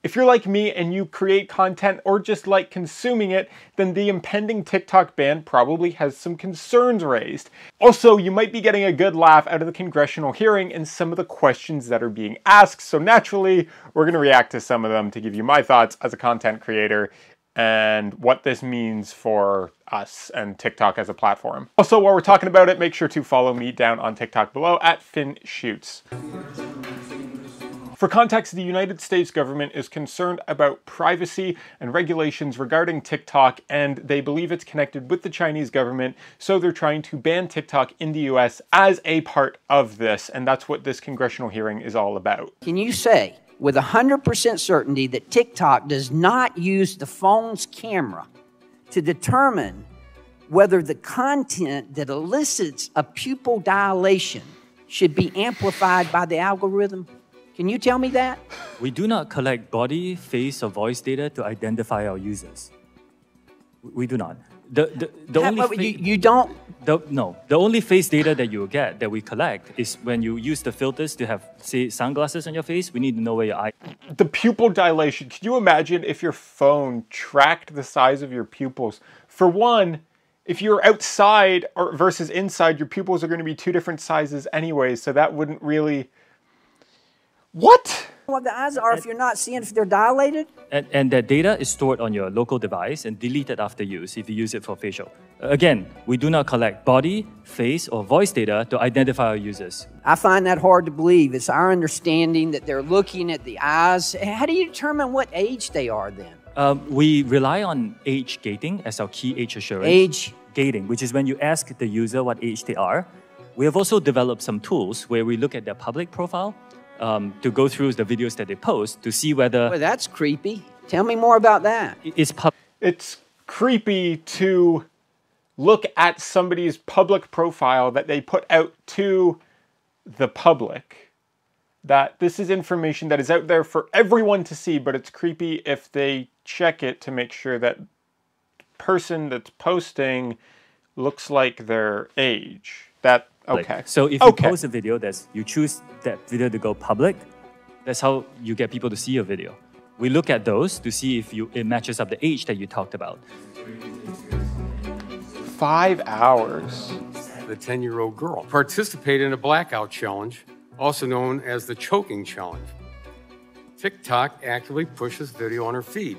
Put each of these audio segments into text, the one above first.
If you're like me and you create content or just like consuming it, then the impending TikTok ban probably has some concerns raised. Also, you might be getting a good laugh out of the congressional hearing and some of the questions that are being asked, so naturally, we're going to react to some of them to give you my thoughts as a content creator and what this means for us and TikTok as a platform. Also, while we're talking about it, make sure to follow me down on TikTok below at FinnShoots. For context, the United States government is concerned about privacy and regulations regarding TikTok, and they believe it's connected with the Chinese government, so they're trying to ban TikTok in the US as a part of this, and that's what this congressional hearing is all about. Can you say with 100% certainty that TikTok does not use the phone's camera to determine whether the content that elicits a pupil dilation should be amplified by the algorithm? Can you tell me that? We do not collect body, face, or voice data to identify our users. We do not. The only face data that you will get, that we collect, is when you use the filters to have, say, sunglasses on your face. We need to know where your eye... The pupil dilation. Could you imagine if your phone tracked the size of your pupils? For one, if you're outside or versus inside, your pupils are going to be two different sizes anyway, so that wouldn't really... What? What the eyes are if you're not seeing if they're dilated? And that data is stored on your local device and deleted after use if you use it for facial. Again, we do not collect body, face, or voice data to identify our users. I find that hard to believe. It's our understanding that they're looking at the eyes. How do you determine what age they are then? We rely on age gating as our key age assurance. Age gating, which is when you ask the user what age they are. We have also developed some tools where we look at their public profile to go through the videos that they post to see whether... Well, that's creepy. Tell me more about that. It's creepy to look at somebody's public profile that they put out to the public. That this is information that is out there for everyone to see, but it's creepy if they check it to make sure that the person that's posting looks like their age. Okay. So if you post a video, you choose that video to go public, that's how you get people to see your video. We look at those to see if it matches up the age that you talked about. 5 hours. The 10-year-old girl participated in a blackout challenge, also known as the choking challenge. TikTok actively pushes video on her feed.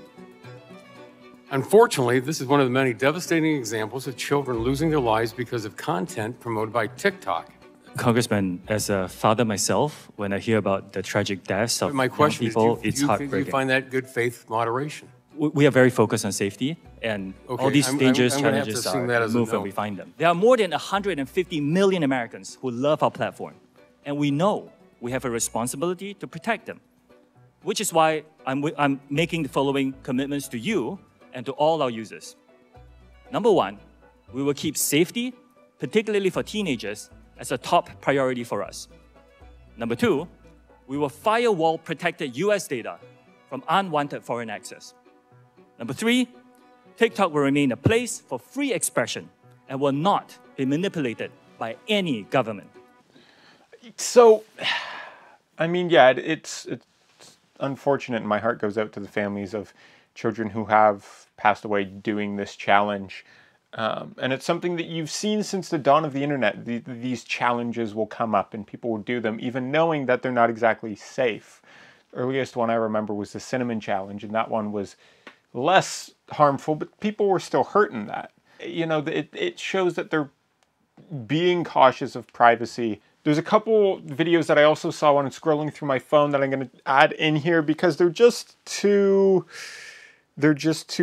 Unfortunately, this is one of the many devastating examples of children losing their lives because of content promoted by TikTok. Congressman, as a father myself, when I hear about the tragic deaths of young people, it's heartbreaking. Do you find that good faith moderation? We are very focused on safety, and all these dangerous challenges are removed when we find them. There are more than 150 million Americans who love our platform, and we know we have a responsibility to protect them, which is why I'm making the following commitments to you and to all our users. Number one, we will keep safety, particularly for teenagers, as a top priority for us. Number two, we will firewall protected US data from unwanted foreign access. Number three, TikTok will remain a place for free expression and will not be manipulated by any government. So, I mean, yeah, it's unfortunate, and my heart goes out to the families of children who have passed away doing this challenge. And it's something that you've seen since the dawn of the internet. These challenges will come up and people will do them, even knowing that they're not exactly safe. The earliest one I remember was the cinnamon challenge, and that one was less harmful, but people were still hurt in that. You know, it shows that they're being cautious of privacy. There's a couple videos that I also saw when I'm scrolling through my phone that I'm going to add in here because they're just too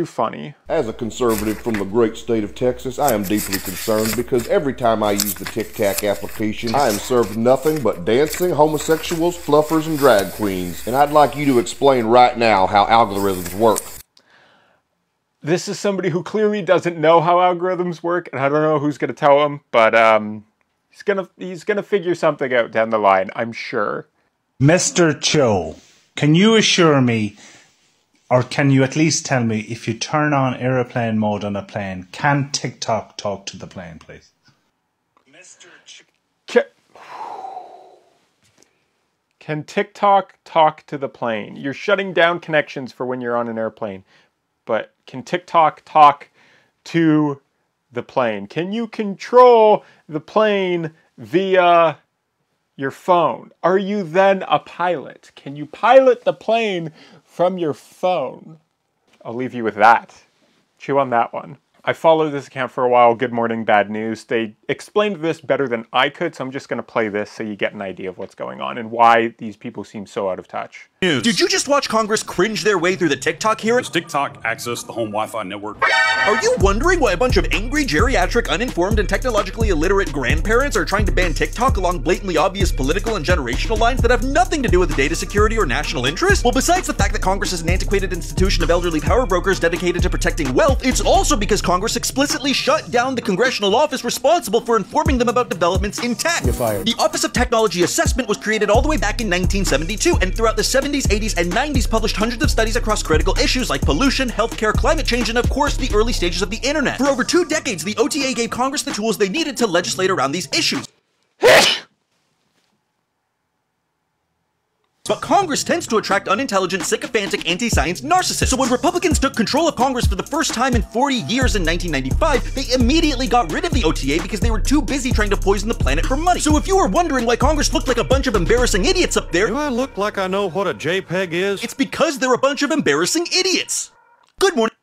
funny. As a conservative from the great state of Texas, I am deeply concerned because every time I use the TikTok application, I am served nothing but dancing, homosexuals, fluffers, and drag queens. And I'd like you to explain right now how algorithms work. This is somebody who clearly doesn't know how algorithms work, and I don't know who's going to tell him, but he's gonna figure something out down the line, I'm sure. Mr. Cho, can you assure me, or can you at least tell me, if you turn on airplane mode on a plane, can TikTok talk to the plane, please? Mr. Cho. Can TikTok talk to the plane? You're shutting down connections for when you're on an airplane, but can TikTok talk to the plane? Can you control the plane via your phone? Are you then a pilot? Can you pilot the plane from your phone? I'll leave you with that. Chew on that one. I followed this account for a while, Good Morning Bad News. They explained this better than I could, so I'm just going to play this so you get an idea of what's going on and why these people seem so out of touch. News. Did you just watch Congress cringe their way through the TikTok hearing? Does TikTok access the home Wi-Fi network? Are you wondering why a bunch of angry, geriatric, uninformed, and technologically illiterate grandparents are trying to ban TikTok along blatantly obvious political and generational lines that have nothing to do with data security or national interest? Well, besides the fact that Congress is an antiquated institution of elderly power brokers dedicated to protecting wealth, it's also because Congress explicitly shut down the congressional office responsible for informing them about developments in tech. You're fired. The Office of Technology Assessment was created all the way back in 1972, and throughout the 70s, 80s, and 90s published hundreds of studies across critical issues like pollution, healthcare, climate change, and of course the early stages of the internet. For over 2 decades, the OTA gave Congress the tools they needed to legislate around these issues. But Congress tends to attract unintelligent, sycophantic, anti-science narcissists. So when Republicans took control of Congress for the first time in 40 years in 1995, they immediately got rid of the OTA because they were too busy trying to poison the planet for money. So if you were wondering why Congress looked like a bunch of embarrassing idiots up there— Do I look like I know what a JPEG is? It's because they're a bunch of embarrassing idiots. Good morning.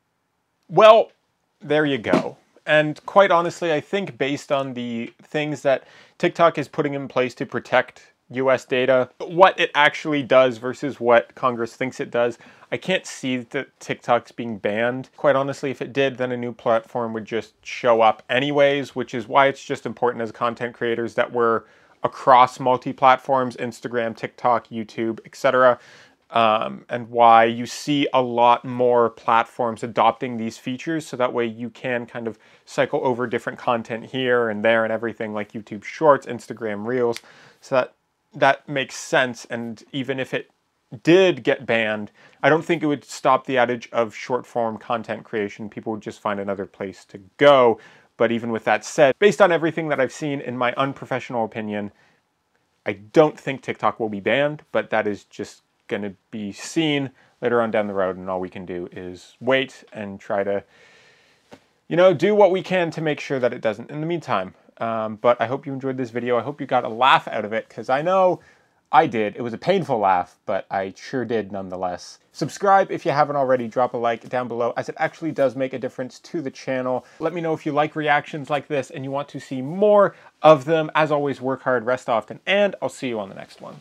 Well, there you go. And quite honestly, I think based on the things that TikTok is putting in place to protect US data, what it actually does versus what Congress thinks it does, I can't see that TikTok's being banned. Quite honestly, if it did, then a new platform would just show up anyways, which is why it's just important as content creators that we're across multi-platforms, Instagram, TikTok, YouTube, etc. And why you see a lot more platforms adopting these features, so that way you can kind of cycle over different content here and there and everything, like YouTube Shorts, Instagram Reels, so that makes sense. And even if it did get banned, I don't think it would stop the adage of short form content creation. People would just find another place to go. But even with that said, based on everything that I've seen, in my unprofessional opinion, I don't think TikTok will be banned, but that is just going to be seen later on down the road, and all we can do is wait and try to, do what we can to make sure that it doesn't in the meantime. But I hope you enjoyed this video. I hope you got a laugh out of it, because I know I did. It was a painful laugh, but I sure did nonetheless. Subscribe if you haven't already. Drop a like down below, as it actually does make a difference to the channel. Let me know if you like reactions like this and you want to see more of them. As always, work hard, rest often, and I'll see you on the next one.